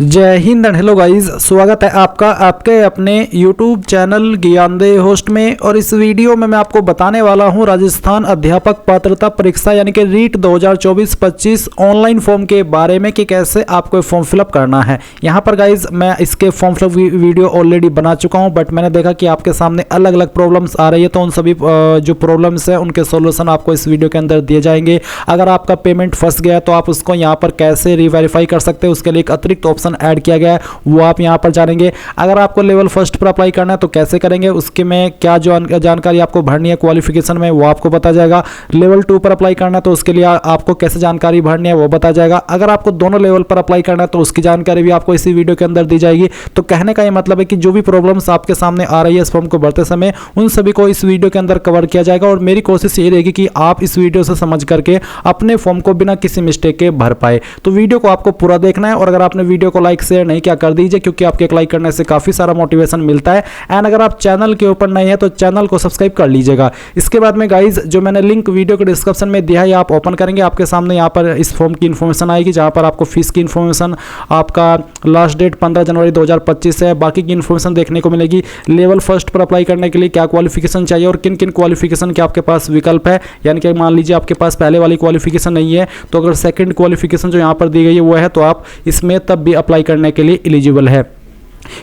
जय Hind and hello guys, स्वागत है आपका आपके अपने YouTube चैनल ज्ञानदेह होस्ट में। और इस वीडियो में मैं आपको बताने वाला हूं राजस्थान अध्यापक पात्रता परीक्षा यानी कि रीट 2024-25 ऑनलाइन फॉर्म के बारे में कि कैसे आपको फॉर्म फिलअप करना है। यहां पर गाइस मैं इसके फॉर्म फिलअप वीडियो ऑलरेडी बना चुका हूं, बट मैंने देखा कि आपके सामने अलग अलग प्रॉब्लम्स आ रही है, तो उन सभी जो प्रॉब्लम्स है उनके सोल्यूशन आपको इस वीडियो के अंदर दिए जाएंगे। अगर आपका पेमेंट फंस गया तो आप उसको यहाँ पर कैसे रीवेरीफाई कर सकते हैं, उसके लिए एक अतिरिक्त ऑप्शन ऐड किया गया है, वो आप यहां पर जानेंगे। अगर आपको लेवल फर्स्ट पर अप्लाई करना है तो कैसे करेंगे, उसके में क्या जो जानकारी आपको भरनी है क्वालिफिकेशन में वो आपको बता जाएगा। लेवल 2 पर अप्लाई करना है तो उसके लिए आपको कैसे जानकारी भरनी है वो बता जाएगा। अगर आपको दोनों लेवल पर अप्लाई करना है तो उसकी जानकारी भी आपको इसी वीडियो के अंदर दी जाएगी। तो कहने का ये मतलब है कि जो भी प्रॉब्लम्स आपके सामने आ रही है इस फॉर्म को भरते समय, उन सभी को इस वीडियो के अंदर कवर किया जाएगा। और मेरी कोशिश ये रहेगी कि आप इस वीडियो से समझ करके अपने फॉर्म को बिना किसी मिस्टेक के भर पाए। तो वीडियो को आपको पूरा देखना है, और अगर आपने वीडियो को लाइक शेयर नहीं किया कर दीजिए, क्योंकि आपके एक लाइक करने से काफी सारा मोटिवेशन मिलता है। एंड अगर आप चैनल के ऊपर नए हैं तो चैनल को सब्सक्राइब कर लीजिएगा। इसके बाद में गाइज जो मैंने लिंक वीडियो के डिस्क्रिप्शन में दिया है आप ओपन करेंगे, आपके सामने यहाँ पर इस फॉर्म की इन्फॉर्मेशन आएगी, जहाँ पर आपको फीस की इन्फॉर्मेशन, आपका लास्ट डेट 15 जनवरी 2025 है, बाकी की इन्फॉर्मेशन देखने को मिलेगी। लेवल फर्स्ट पर अप्लाई करने के लिए क्या क्वालिफिकेशन चाहिए और किन किन क्वालिफिकेशन के आपके पास विकल्प है। यानी कि मान लीजिए आपके पास पहले वाली क्वालिफिकेशन नहीं है, तो अगर सेकंड क्वालिफिकेशन जो यहाँ पर दी गई है वो है, तो आप इसमें तब भी अप्लाई करने के लिए एलिजिबल है।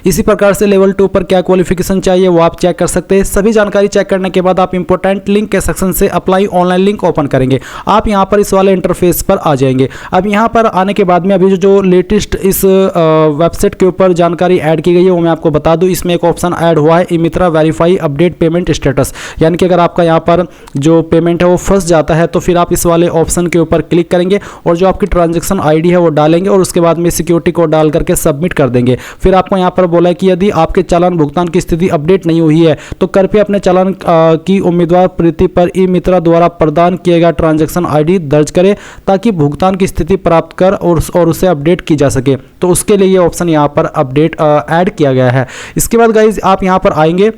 इसी प्रकार से लेवल 2 पर क्या क्वालिफिकेशन चाहिए वो आप चेक कर सकते हैं। सभी जानकारी चेक करने के बाद आप इंपॉर्टेंट लिंक के सेक्शन से अप्लाई ऑनलाइन लिंक ओपन करेंगे। आप यहां पर इस वाले इंटरफेस पर आ जाएंगे। अब यहां पर आने के बाद में अभी जो लेटेस्ट इस वेबसाइट के ऊपर जानकारी ऐड की गई है वो मैं आपको बता दूं। इसमें एक ऑप्शन ऐड हुआ है, ई-मित्रा वेरीफाई अपडेट पेमेंट स्टेटस। यानी कि अगर आपका यहाँ पर जो पेमेंट है वो फंस जाता है तो फिर आप इस वाले ऑप्शन के ऊपर क्लिक करेंगे और जो आपकी ट्रांजेक्शन ID है वो डालेंगे, और उसके बाद में सिक्योरिटी कोड डाल करके सबमिट कर देंगे। फिर आपको यहाँ पर बोला है कि यदि आपके चालान भुगतान की स्थिति अपडेट नहीं हुई है तो कृपया अपने चालान की उम्मीदवार प्रीति पर ई-मित्रा द्वारा प्रदान किए गए ट्रांजैक्शन ID दर्ज करें, ताकि भुगतान की स्थिति प्राप्त कर और उसे अपडेट की जा सके। तो उसके लिए ये ऑप्शन यहाँ पर अपडेट ऐड किया गया है। इसके बाद गाइज आप यहाँ पर आएंगे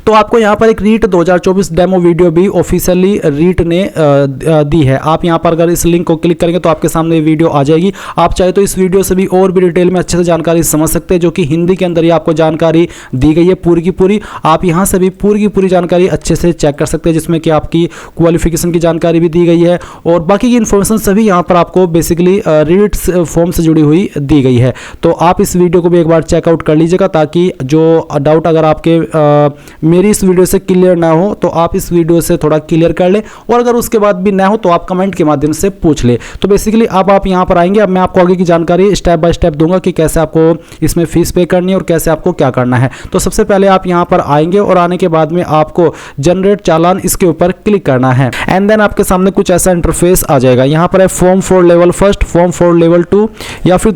तो आपको यहाँ पर एक रीट 2024 डेमो वीडियो भी ऑफिशियली रीट ने दी है। आप यहाँ पर अगर इस लिंक को क्लिक करेंगे तो आपके सामने वीडियो आ जाएगी। आप चाहे तो इस वीडियो से भी और भी डिटेल में अच्छे से जानकारी समझ सकते हैं, जो कि हिंदी के अंदर ही आपको जानकारी दी गई है पूरी की पूरी। आप यहाँ से भी पूरी की पूरी जानकारी अच्छे से चेक कर सकते हैं, जिसमें कि आपकी क्वालिफिकेशन की जानकारी भी दी गई है और बाकी की इन्फॉर्मेशन सभी यहाँ पर आपको बेसिकली रीट फॉर्म से जुड़ी हुई दी गई है। तो आप इस वीडियो को भी एक बार चेकआउट कर लीजिएगा, ताकि जो डाउट अगर आपके मेरी इस वीडियो से क्लियर ना हो तो आप इस वीडियो से थोड़ा क्लियर कर ले, और अगर उसके बाद भी ना हो तो आप कमेंट के माध्यम से पूछ ले। तो बेसिकली अब आप यहाँ पर आएंगे। अब मैं आपको आगे की जानकारी स्टेप बाय स्टेप दूंगा कि कैसे आपको इसमें फीस पे करनी है और कैसे आपको क्या करना है। तो सबसे पहले आप यहाँ पर आएंगे और आने के बाद में आपको जनरेट चालान इसके ऊपर क्लिक करना है। एंड देन आपके सामने कुछ ऐसा इंटरफेस आ जाएगा। यहाँ पर है form for level first, form for level 2 या फिर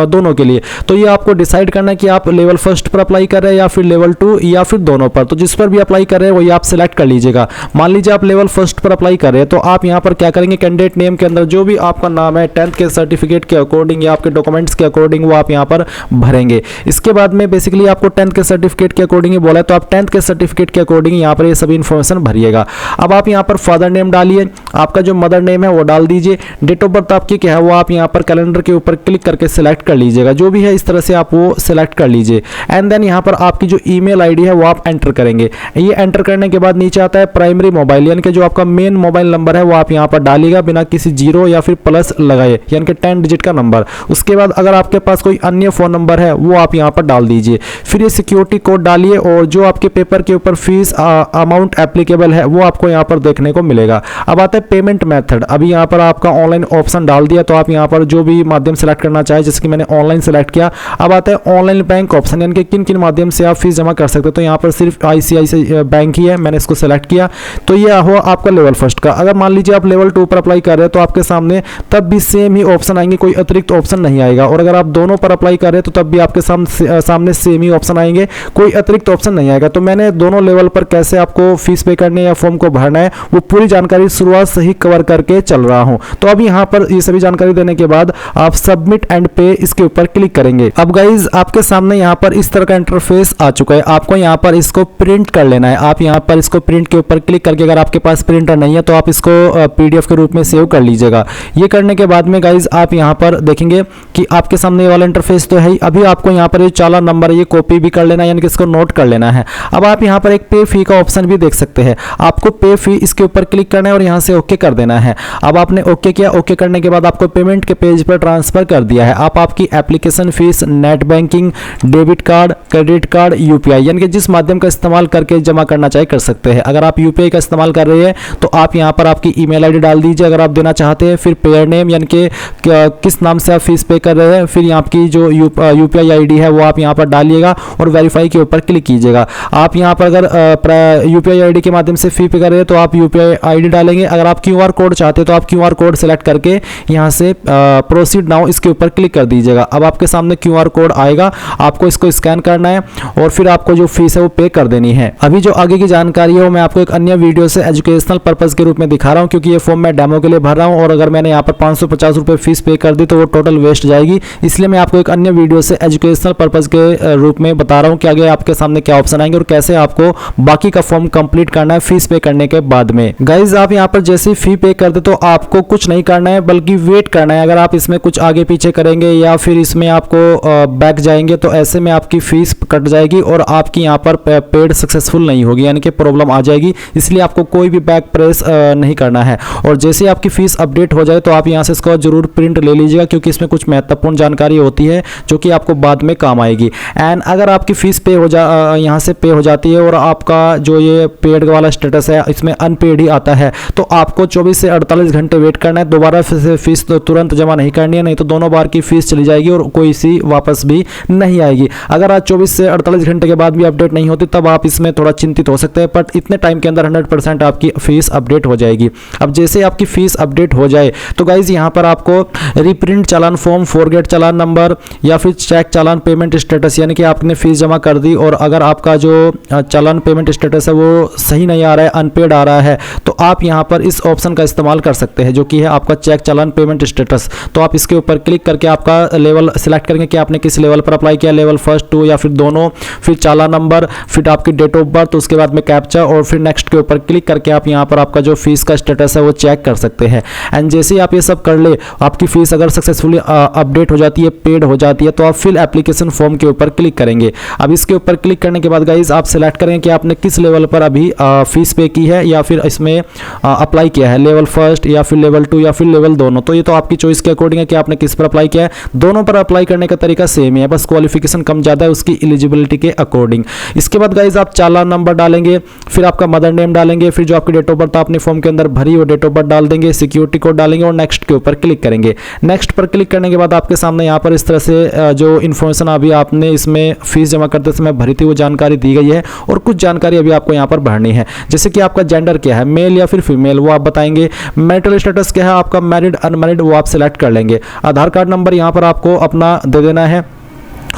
दोनों के लिए। तो ये आपको डिसाइड करना है कि आप लेवल फर्स्ट पर अप्लाई कर रहे हैं या फिर लेवल 2 या फिर दोनों पर। तो जिस पर भी अप्लाई कर रहे हैं वही आप सिलेक्ट कर लीजिएगा। मान लीजिए आप लेवल फर्स्ट पर अप्लाई कर रहे हैं तो आप यहां पर क्या करेंगे, कैंडिडेट नेम के अंदर जो भी आपका नाम है 10th के सर्टिफिकेट के अकॉर्डिंग या आपके डॉक्यूमेंट्स के अकॉर्डिंग वो आप यहां पर भरेंगे। इसके बाद में बेसिकली आपको 10th के सर्टिफिकेट के अकॉर्डिंग ही बोला है, तो आप 10th के सर्टिफिकेट के अकॉर्डिंग यहां पर ये सभी इंफॉर्मेशन भरिएगा। अब आप यहां पर फादर नेम डालिए, आपका जो मदर नेम है वो डाल दीजिए। डेट ऑफ बर्थ आपकी क्या है वो आप यहां पर कैलेंडर के ऊपर क्लिक करके सिलेक्ट कर लीजिएगा। जो भी है इस तरह से आप वो सिलेक्ट कर लीजिए। एंड देन यहां पर आपकी जो ईमेल ID है वो आप एंटर करेंगे। ये एंटर करने के बाद नीचे आता है प्राइमरी मोबाइल, यानी कि जो आपका मेन मोबाइल नंबर है वो आप यहां पर डालिएगा बिना किसी जीरो या फिर प्लस लगाए, यानी कि 10 डिजिट का नंबर। उसके बाद अगर आपके पास कोई अन्य फोन नंबर है वो आप यहां पर डाल दीजिए। फिर ये सिक्योरिटी कोड डालिए और जो आपके पेपर के ऊपर फीस अमाउंट एप्लीकेबल है वो आपको यहां पर देखने को मिलेगा। अब आता है पेमेंट मेथड। अभी यहां पर आपका ऑनलाइन ऑप्शन डाल दिया, तो आप यहां पर जो भी माध्यम सेलेक्ट करना चाहे, जैसे कि मैंने ऑनलाइन सेलेक्ट किया। अब आता है ऑनलाइन बैंक ऑप्शन, यानी कि किन किन माध्यम से आप फीस जमा कर सकते हो। तो यहाँ पर सिर्फ ICICI बैंक ही है, मैंने इसको सेलेक्ट किया। तो ये हुआ आपका लेवल फर्स्ट का। अगर मान लीजिए आप लेवल 2 पर अप्लाई कर रहे हैं तो आपके सामने तब भी सेम ही ऑप्शन आएंगे, कोई अतिरिक्त ऑप्शन नहीं आएगा। और अगर आप दोनों पर अप्लाई कर रहे हैं तो तब भी आपके सामने सेम ही ऑप्शन आएंगे, कोई अतिरिक्त ऑप्शन नहीं आएगा। तो मैंने दोनों लेवल पर कैसे आपको फीस पे करनी है या फॉर्म को भरना है वो पूरी जानकारी शुरुआत से ही कवर करके चल रहा हूं। तो अब यहाँ पर ये सभी जानकारी देने के बाद आप सबमिट एंड पे इसके ऊपर क्लिक करेंगे। अब गाइज आपके सामने यहाँ पर इस तरह का इंटरफेस आ चुका है। आपको यहाँ पर इसको प्रिंट कर लेना है। आप यहाँ पर इसको प्रिंट के ऊपर क्लिक करके, अगर आपके पास प्रिंटर नहीं है तो आप इसको PDF के रूप में सेव कर लीजिएगा। ये करने के बाद में गाइज आप यहाँ पर देखेंगे कि आपके सामने ये वाला इंटरफेस तो है ही। अभी आपको यहाँ पर ये चालान नंबर ये कॉपी भी कर लेना है, यानी कि इसको नोट कर लेना है। अब आप यहाँ पर एक पे फी का ऑप्शन भी देख सकते हैं। आपको पे फी इसके ऊपर क्लिक करना है और यहाँ से ओके कर देना है। अब आपने ओके किया, ओके करने के बाद आपको पेमेंट के पेज पर ट्रांसफर कर दिया है। आप आपकी application fees net banking, debit card, credit card, UPI यानी कि जिस माध्यम का इस्तेमाल करके जमा करना चाहे कर सकते हैं। अगर आप UPI का इस्तेमाल कर रहे हैं तो आप यहाँ पर आपकी ईमेल ID डाल दीजिए अगर आप देना चाहते हैं, फिर पेयर नेम यानी कि किस नाम से आप फीस पे कर रहे हैं, फिर यहाँ की जो UPI ID है वो आप यहाँ पर डालिएगा और वेरीफाई के ऊपर क्लिक कीजिएगा। आप यहाँ पर अगर UPI ID के माध्यम से फी पे कर रहे हैं तो आप UPI ID डालेंगे। अगर आप QR कोड चाहते हैं तो आप QR कोड सेलेक्ट करके यहाँ से प्रोसीड नाउ इसके ऊपर क्लिक कर दीजिएगा। अब आपके सामने QR कोड आएगा, आपको इसको स्कैन करना है और फिर आपको जो फीस है वो पे कर देनी है। अभी जो आगे की जानकारी है वो मैं आपको एक अन्य वीडियो से एजुकेशनल पर्पस के रूप में दिखा रहा हूँ, क्योंकि ये फॉर्म मैं डेमो के लिए भर रहा हूँ और अगर मैंने यहाँ पर 550 रुपये फीस पे कर दी तो वो टोटल वेस्ट जाएगी। इसलिए मैं आपको एक अन्य वीडियो से एजुकेशनल पर्पस के रूप में बता रहा हूँ कि आगे आपके सामने क्या ऑप्शन आएंगे और कैसे आपको बाकी का फॉर्म कंप्लीट करना है फीस पे करने के बाद में। गाइज आप यहाँ पर जैसे फी पे कर दे तो आपको कुछ नहीं करना है बल्कि वेट करना है। अगर आप इसमें कुछ आगे पीछे करेंगे या फिर इसमें आपको बैक जाएंगे तो ऐसे में आपकी फीस कट जाएगी और आपकी यहाँ पर पेड सक्सेसफुल नहीं होगी, यानी कि प्रॉब्लम आ जाएगी। इसलिए आपको कोई भी बैक प्रेस नहीं करना है। और जैसे आपकी फीस अपडेट हो जाए तो आप यहाँ से इसको जरूर प्रिंट ले लीजिएगा, क्योंकि इसमें कुछ महत्वपूर्ण जानकारी होती है जो कि आपको बाद में काम आएगी। एंड अगर आपकी फीस पे हो यहाँ से पे हो जाती है और आपका जो ये पेड वाला स्टेटस है इसमें अनपेड ही आता है तो आपको 24 से 48 घंटे वेट करना है। दोबारा फीस तो तुरंत जमा नहीं करनी है, नहीं तो दोनों बार की फीस चली जाएगी और कोई सी वापस भी नहीं आएगी। अगर आज 24 से 48 घंटे के बाद भी अपडेट नहीं होती तब आप इसमें थोड़ा चिंतित हो सकते हैं, बट इतने टाइम के अंदर 100% आपकी फीस अपडेट हो जाएगी। अब जैसे आपकी फीस अपडेट हो जाए तो गाइज यहाँ पर आपको रिप्रिंट चालान फॉर्म, फॉरगेट चालान नंबर या फिर चेक चालान पेमेंट स्टेटस, यानी कि आपने फीस जमा कर दी और अगर आपका जो चालान पेमेंट स्टेटस है वो सही नहीं आ रहा है, अनपेड आ रहा है, तो आप यहाँ पर इस ऑप्शन का इस्तेमाल कर सकते हैं जो कि है आपका चेक चालान पेमेंट स्टेटस। तो आप इसके ऊपर क्लिक करके आपका लेवल सिलेक्ट करेंगे कि आपने किस लेवल पर अप्लाई किया, लेवल 1, 2 या फिर दोनों, फिर चालान नंबर, फिर आपकी डेट ऑफ बर्थ, उसके बाद में कैप्चा और फिर नेक्स्ट के ऊपर क्लिक करके आप यहाँ पर आपका जो फीस का स्टेटस है वो चेक कर सकते हैं। एंड जैसे ही आप ये सब कर ले, आपकी फीस अगर सक्सेसफुली अपडेट हो जाती है, पेड हो जाती है, तो आप फिल एप्लीकेशन फॉर्म के ऊपर क्लिक करेंगे। अब इसके ऊपर क्लिक करने के बाद गाइज आप सिलेक्ट करेंगे कि आपने किस लेवल पर अभी फीस पे की है या फिर इसमें अप्लाई किया है, लेवल 1 या फिर लेवल 2 या फिर लेवल दोनों। तो ये तो आपकी चॉइस के अकॉर्डिंग है कि आपने किस पर अप्लाई किया है। दोनों पर अप्लाई करने का तरीका सेम ही है, बस क्वालिफिकेशन कम ज़्यादा है उसकी एलिजिबिलिटी के अकॉर्डिंग। इसके बाद गाइज आप चालान नंबर डालेंगे, फिर आपका मदर नेम डालेंगे, फिर जो आपकी डेट ऑफ बर्थ आपने फॉर्म के अंदर भरी वो डेट ऑफ बर्थ डाल देंगे, सिक्योरिटी कोड डालेंगे और नेक्स्ट के ऊपर क्लिक करेंगे। नेक्स्ट पर क्लिक करने के बाद आपके सामने यहाँ पर इस तरह से जो इन्फॉर्मेशन अभी आपने इसमें फीस जमा करते समय भरी थी वो जानकारी दी गई है और कुछ जानकारी अभी आपको यहाँ पर भरनी है, जैसे कि आपका जेंडर क्या है, मेल या फिर फीमेल, वो आप बताएंगे। मैरिटल स्टेटस क्या है आपका, मैरिड अनमैरिड, वो आप सिलेक्ट कर लेंगे। आधार कार्ड नंबर यहाँ पर आपको अपना दे देना है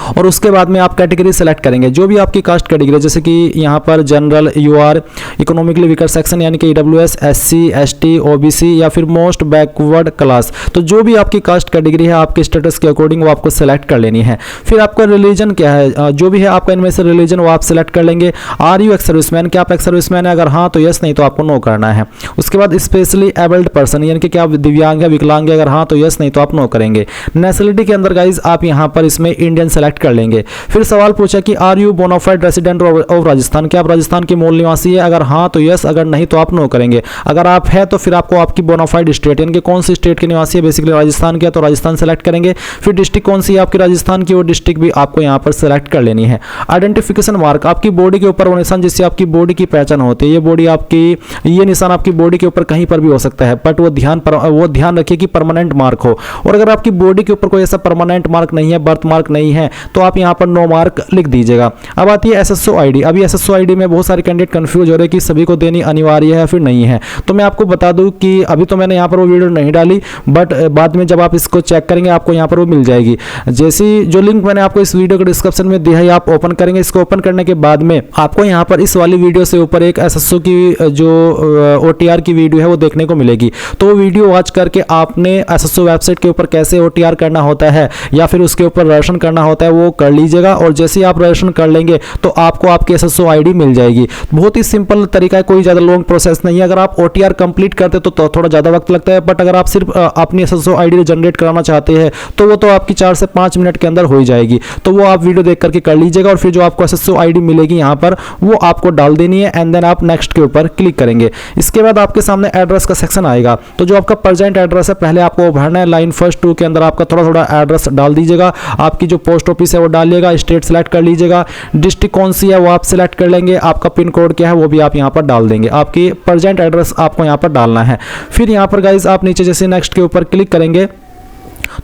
और उसके बाद में आप कैटेगरी सेलेक्ट करेंगे, जो भी आपकी कास्ट कैटेगरी, जैसे कि यहाँ पर general, UR, economically weaker section यानी कि EWS, SC, ST, OBC या फिर मोस्ट बैकवर्ड क्लास, तो जो भी आपकी कास्ट कैटेगरी है आपके स्टेटस के अकॉर्डिंग वो आपको सेलेक्ट कर लेनी है। फिर आपका रिलीजन क्या है, जो भी है आपका इनमें से रिलीजन वो आप सेलेक्ट कर लेंगे। आर यू एक्स सर्विसमैन, क्या आप एक्स सर्विसमैन है, अगर हाँ तो यस, नहीं तो आपको नो करना है। उसके बाद स्पेशली एबल्ड पर्सन यानी कि क्या आप दिव्यांग है, विकलांग है, अगर हाँ तो यस, नहीं तो आप नो करेंगे। नेशनलिटी के अंदर गाइज आप यहाँ पर इसमें इंडियन सेलेक्ट कर लेंगे। फिर सवाल पूछा कि are you bonafide resident of Rajasthan, क्या आप राजस्थान के मूल निवासी है, अगर हाँ तो यस, अगर नहीं तो आप नो करेंगे। अगर आप है तो फिर आपको आपकी बोनाफाइड स्टेट यानी कि कौन सी स्टेट के निवासी है, बेसिकली राजस्थान के, तो राजस्थान सेलेक्ट करेंगे। फिर डिस्ट्रिक्ट कौन सी है आपकी राजस्थान की, वो डिस्ट्रिक्ट भी आपको यहाँ पर सेलेक्ट कर लेनी है। आइडेंटिफिकेशन मार्क, आपकी बॉडी के ऊपर वो निशान जिससे आपकी बॉडी की पहचान होती है, ये बॉडी आपकी, ये निशान आपकी बॉडी के ऊपर कहीं पर भी हो सकता है, बट वो ध्यान रखिए कि परमानेंट मार्क हो। और अगर आपकी बॉडी के ऊपर कोई ऐसा परमानेंट मार्क नहीं है, बर्थ मार्क नहीं है, तो आप यहाँ पर नो मार्क लिख दीजिएगा। अब आती है SSO ID। अभी SSO ID में बहुत सारे कैंडिडेट कंफ्यूज हो रहे हैं कि सभी को देनी अनिवार्य है या फिर नहीं है। तो मैं आपको बता दूं कि अभी तो मैंने यहाँ पर वो वीडियो नहीं डाली, बट बाद में जब आप इसको चेक करेंगे आपको यहाँ पर वो मिल जाएगी। जैसी जो लिंक मैंने आपको इस वीडियो के डिस्क्रिप्शन में दिया है आप ओपन करेंगे। इसको ओपन करने के बाद में आपको यहाँ पर इस वाली वीडियो से ऊपर एक SSO की जो OTR की वीडियो है वो देखने को मिलेगी। तो वो वीडियो वॉच करके आपने SSO वेबसाइट के ऊपर कैसे OTR करना होता है या फिर उसके ऊपर रजिस्ट्रेशन करना होता होता है वो कर लीजिएगा, और जैसे ही आप रजिस्ट्रेशन कर लेंगे तो आपको आपकी SSO ID मिल जाएगी। बहुत ही सिंपल तरीका है, कोई ज़्यादा लॉन्ग प्रोसेस नहीं है। अगर आप OTR कंप्लीट करते तो थोड़ा ज़्यादा वक्त लगता है, बट अगर आप सिर्फ अपनी SSO ID जनरेट कराना चाहते हैं तो वो तो आपकी 4 से 5 मिनट के अंदर हो ही जाएगी। तो वो आप वीडियो देख करके कर लीजिएगा, और फिर जो आपको SSO ID मिलेगी यहाँ पर वो आपको डाल देनी है, एंड देन आप नेक्स्ट के ऊपर क्लिक करेंगे। इसके बाद आपके सामने एड्रेस का सेक्शन आएगा। तो जो आपका प्रेजेंट एड्रेस है पहले आपको भरना है। लाइन फर्स्ट 2 के अंदर आपका थोड़ा थोड़ा एड्रेस डाल दीजिएगा। आपकी जो पोस्ट ऑफिस है वो डालिएगा, स्टेट सेलेक्ट कर लीजिएगा, डिस्ट्रिक्ट कौन सी है वो आप सिलेक्ट कर लेंगे, आपका पिन कोड क्या है वो भी आप यहाँ पर डाल देंगे। आपकी प्रेजेंट एड्रेस आपको यहाँ पर डालना है। फिर यहाँ पर गाइज आप नीचे जैसे नेक्स्ट के ऊपर क्लिक करेंगे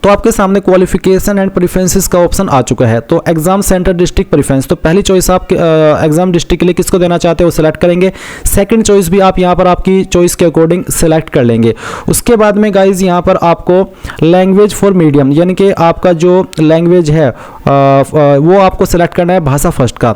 तो आपके सामने क्वालिफिकेशन एंड प्रेफरेंसेस का ऑप्शन आ चुका है। तो एग्जाम सेंटर डिस्ट्रिक्ट प्रेफरेंस, तो पहली चॉइस आप एग्जाम डिस्ट्रिक्ट के लिए किसको देना चाहते हो वो सिलेक्ट करेंगे। सेकंड चॉइस भी आप यहाँ पर आपकी चॉइस के अकॉर्डिंग सिलेक्ट कर लेंगे। उसके बाद में गाइज यहाँ पर आपको लैंग्वेज फॉर मीडियम, यानी कि आपका जो लैंग्वेज है वो आपको सिलेक्ट करना है भाषा फर्स्ट का।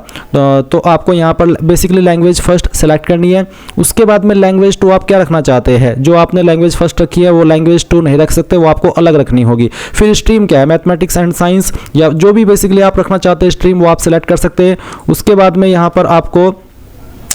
तो आपको यहाँ पर बेसिकली लैंग्वेज फर्स्ट सिलेक्ट करनी है। उसके बाद में लैंग्वेज 2 आप क्या रखना चाहते हैं, जो आपने लैंग्वेज फर्स्ट रखी है वो लैंग्वेज 2 नहीं रख सकते, वो आपको अलग रखनी होगी। फिर स्ट्रीम क्या है, मैथमेटिक्स एंड साइंस, या जो भी बेसिकली आप रखना चाहते हैं स्ट्रीम वो आप सिलेक्ट कर सकते हैं। उसके बाद में यहाँ पर आपको,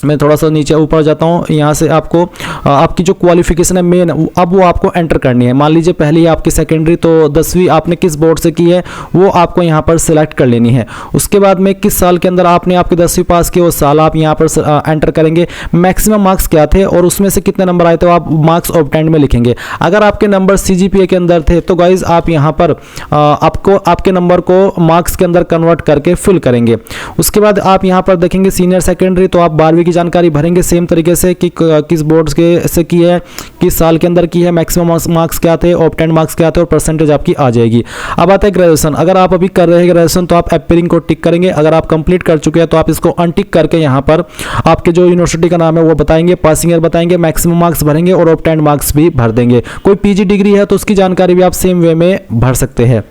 मैं थोड़ा सा नीचे ऊपर जाता हूँ, यहाँ से आपको आपकी जो क्वालिफिकेशन है मेन अब वो आपको एंटर करनी है। मान लीजिए पहली आपकी सेकेंडरी, तो 10वीं आपने किस बोर्ड से की है वो आपको यहाँ पर सिलेक्ट कर लेनी है। उसके बाद में किस साल के अंदर आपने आपकी 10वीं पास की वो साल आप यहाँ पर एंटर करेंगे। मैक्सिमम मार्क्स क्या थे और उसमें से कितने नंबर आए थे वो आप मार्क्स ऑब्टेन्ड में लिखेंगे। अगर आपके नंबर CGPA के अंदर थे तो गाइज आप यहाँ पर आपको आपके नंबर को मार्क्स के अंदर कन्वर्ट करके फिल करेंगे। उसके बाद आप यहाँ पर देखेंगे सीनियर सेकेंडरी, तो आप 12वीं जानकारी भरेंगे सेम तरीके से कि किस बोर्ड के से की है, किस साल के अंदर की है, मैक्सिमम मार्क्स क्या थे, ऑब्टेन्ड मार्क्स क्या थे, और परसेंटेज आपकी आ जाएगी। अब आता है ग्रेजुएशन। अगर आप अभी कर रहे हैं ग्रेजुएशन तो आप अपीयरिंग को टिक करेंगे। अगर आप कंप्लीट कर चुके हैं तो आप इसको अनटिक करके यहाँ पर आपके जो यूनिवर्सिटी का नाम है वो बताएंगे, पासिंग ईयर बताएंगे, मैक्सिमम मार्क्स भरेंगे और ऑब्टेन्ड मार्क्स भी भर देंगे। कोई PG डिग्री है तो उसकी जानकारी भी आप सेम वे में भर सकते हैं।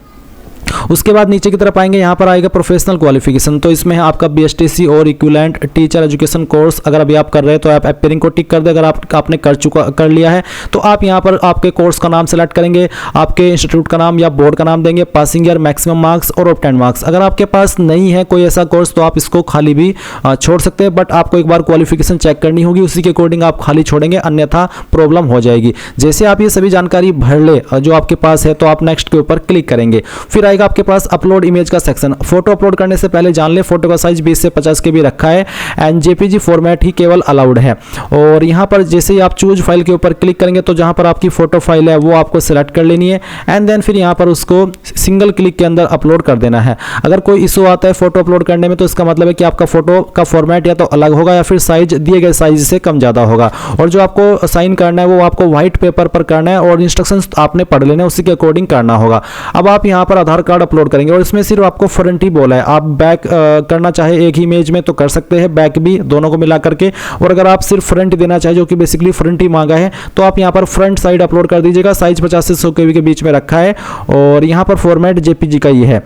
उसके बाद नीचे की तरफ आएंगे, यहाँ पर आएगा प्रोफेशनल क्वालिफिकेशन। तो इसमें है आपका BSTC और इक्विवेलेंट टीचर एजुकेशन कोर्स। अगर अभी आप कर रहे हैं तो आप अपीयरिंग को टिक कर दे। अगर आपने कर लिया है तो आप यहाँ पर आपके कोर्स का नाम सेलेक्ट करेंगे, आपके इंस्टीट्यूट का नाम या बोर्ड का नाम देंगे, पासिंग ईयर, मैक्सिमम मार्क्स और ऑब्टेन्ड मार्क्स। अगर आपके पास नहीं है कोई ऐसा कोर्स तो आप इसको खाली भी छोड़ सकते हैं, बट आपको एक बार क्वालिफिकेशन चेक करनी होगी, उसी के अकॉर्डिंग आप खाली छोड़ेंगे, अन्यथा प्रॉब्लम हो जाएगी। जैसे आप ये सभी जानकारी भर ले जो आपके पास है तो आप नेक्स्ट के ऊपर क्लिक करेंगे। फिर आएगा आपके पास अपलोड इमेज का सेक्शन। फोटो अपलोड करने से पहले जान ले फोटो का साइज 20 से 50 के भी रखा है, एंड JPG फॉर्मेट ही केवल अलाउड है। और यहाँ पर जैसे ही आप चूज फाइल के ऊपर क्लिक करेंगे तो जहाँ पर आपकी फोटो फाइल है वो आपको सिलेक्ट कर लेनी है, एंड देन फिर यहाँ पर उसको सिंगल क्लिक के अंदर अपलोड कर देना है। अगर कोई इशू आता है फोटो अपलोड करने में तो इसका मतलब है कि आपका फोटो का फॉर्मेट या तो अलग होगा या फिर साइज दिए गए साइज से कम ज़्यादा होगा। और जो आपको साइन करना है वो आपको व्हाइट पेपर पर करना है, और इंस्ट्रक्शंस आपने पढ़ लेने उसी के अकॉर्डिंग करना होगा। अब आप यहाँ पर आधार कार्ड अपलोड करेंगे, और इसमें सिर्फ आपको फ्रंट ही बोला है। आप बैक करना चाहे एक ही इमेज में तो कर सकते हैं, बैक भी, दोनों को मिला करके। और अगर आप सिर्फ फ्रंट देना चाहे जो कि बेसिकली फ्रंट ही मांगा है तो आप यहाँ पर फ्रंट साइड अपलोड कर दीजिएगा। साइज 50 से 100 KB के बीच में रखा है, और यहाँ पर फॉर्मेट JPG का ही है।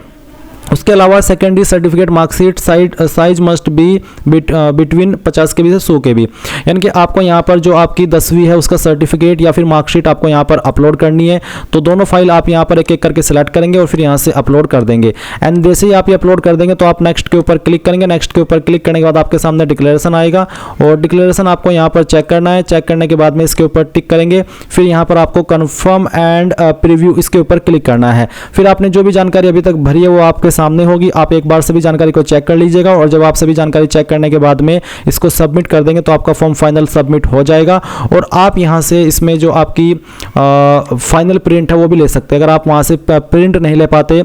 उसके अलावा secondary certificate marksheet size must be between 50 KB से 100 KB, यानी कि आपको यहाँ पर जो आपकी 10वीं है उसका सर्टिफिकेट या फिर मार्कशीट आपको यहाँ पर अपलोड करनी है। तो दोनों फाइल आप यहाँ पर एक एक करके सिलेक्ट करेंगे और फिर यहाँ से अपलोड कर देंगे। एंड जैसे ही आप ये अपलोड कर देंगे तो आप नेक्स्ट के ऊपर क्लिक करेंगे। नेक्स्ट के ऊपर क्लिक करने के बाद आपके सामने डिक्लेरेशन आएगा, और डिक्लेरेशन आपको यहाँ पर चेक करना है। चेक करने के बाद में इसके ऊपर टिक करेंगे। फिर यहाँ पर आपको कन्फर्म एंड प्रीव्यू इसके ऊपर क्लिक करना है। फिर आपने जो भी जानकारी अभी तक भरी है वो आपके सामने होगी। आप एक बार सभी जानकारी को चेक कर लीजिएगा, और जब आप सभी जानकारी चेक करने के बाद में इसको सबमिट कर देंगे तो आपका फॉर्म फाइनल सबमिट हो जाएगा। और आप यहां से इसमें जो आपकी फाइनल प्रिंट है वो भी ले सकते हैं। अगर आप वहां से प्रिंट नहीं ले पाते,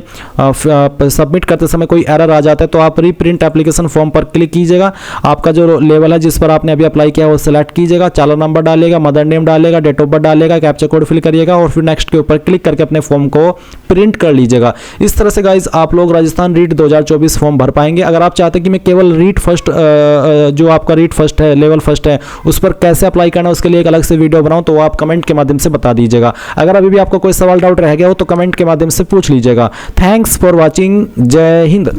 सबमिट करते समय कोई एरर आ जाता है, तो आप रीप्रिंट एप्लीकेशन फॉर्म पर क्लिक कीजिएगा। आपका जो लेवल है जिस पर आपने अभी अप्लाई किया वो सिलेक्ट कीजिएगा, चालान नंबर डालेगा, मदर नेम डालेगा, डेट ऑफ बर्थ डालेगा, कैप्चा कोड फिल करिएगा, और फिर नेक्स्ट के ऊपर क्लिक करके अपने फॉर्म को प्रिंट कर लीजिएगा। इस तरह से गाइज आप लोग राजस्थान रीट 2024 फॉर्म भर पाएंगे। अगर आप चाहते हैं कि मैं केवल रीट फर्स्ट जो आपका रीट फर्स्ट है, लेवल फर्स्ट है, उस पर कैसे अप्लाई करना है उसके लिए एक अलग से वीडियो बनाऊं तो आप कमेंट के माध्यम से बता दीजिएगा। अगर अभी भी आपको कोई सवाल डाउट रह गया हो तो कमेंट के माध्यम से पूछ लीजिएगा। Thanks for watching. जय हिंद।